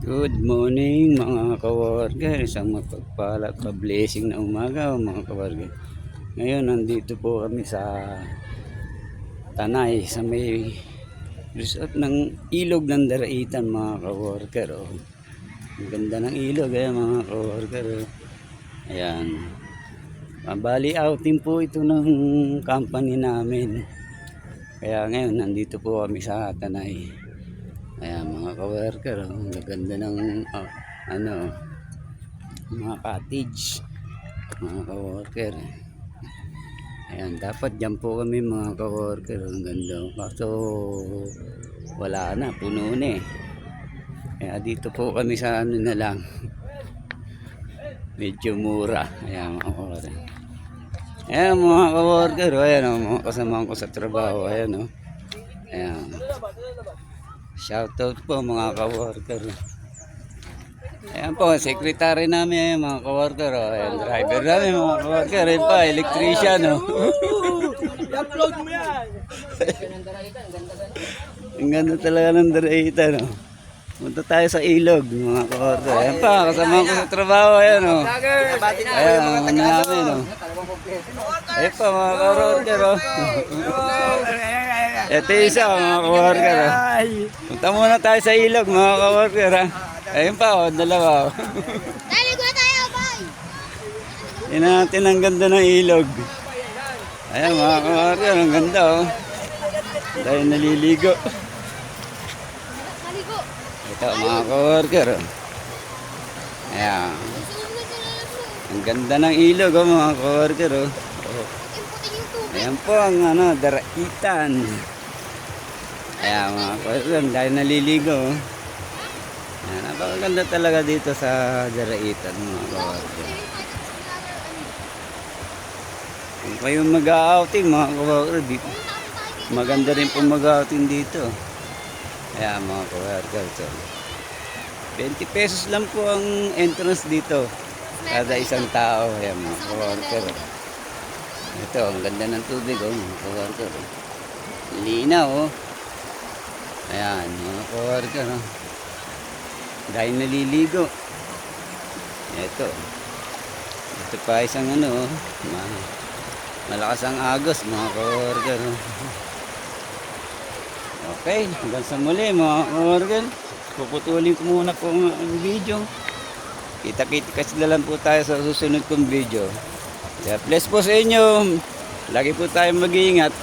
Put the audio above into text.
Good morning mga kaworker. Isang mapagpalat pa-blessing na umaga mga kaworker. Ngayon nandito po kami sa Tanay sa may resort ng ilog ng Daraitan mga kaworker. Oh. Ang ganda ng ilog mga kaworker. Oh. Ayan. Bali outing po ito ng company namin. Kaya ngayon nandito po kami sa Tanay. Ayan mga ka-worker, ang ganda ng mga cottage, mga ka-worker. Ayan, dapat dyan po kami mga ka-worker, ang ganda. Kaso wala na, puno na eh. Kaya dito po kami sa na lang, medyo mura. Ayan mga ka-worker. Ayan mga ka-worker, ayan mga kasama ko sa trabaho, ayan o. Ayan. Shoutout po mga ka-worker. Ayan po, secretary namin mga ka-worker. Ayan, driver namin mga ka-worker. Ayan pa, electrician. I-upload mo yan. Ang ganda talaga ng Daraitan. Punta tayo sa ilog mga ka-worker. Ayan pa, kasama ko sa trabaho. Ayan o. Ayan, ang namin o. Ayan pa mga ka-worker o. Ito isa mga ka-worker. Punta muna tayo sa ilog mga ka-worker. Ayun pa dalawa. Dali ko tayo, boy. Tingnan natin ang ganda ng ilog. Ayan mga ka-worker, ang ganda oh. Tayo naliligo. Maligo. Ito mga ka-worker. Ayan. Ang ganda ng ilog oh mga ka-worker oh. Ayan po ang Daraitan. Ayan mga ka-worker, tayo naliligo oh. Ayan, napakaganda talaga dito sa Daraitan mga ka-worker. Kung kayo mag-outing mga ka-worker, maganda rin po mag-outing dito. Ayan mga ka-worker, 20 pesos lang po ang entrance dito kada isang tao. Ayan mga ka-worker. Ito, ang ganda ng tubig oh mga ka-worker. Linaw oh. Ayan mga ka-worker oh. Dahil naliligo. Ito. Ito pa isang malakas ang agos mga ka-worker. Okay, hanggang sa muli mga ka-worker. Puputulin ko muna po ang video. Kita-kita kasi na lang po tayo sa susunod kong video. Kaya bless po sa inyo. Lagi po tayo mag-iingat.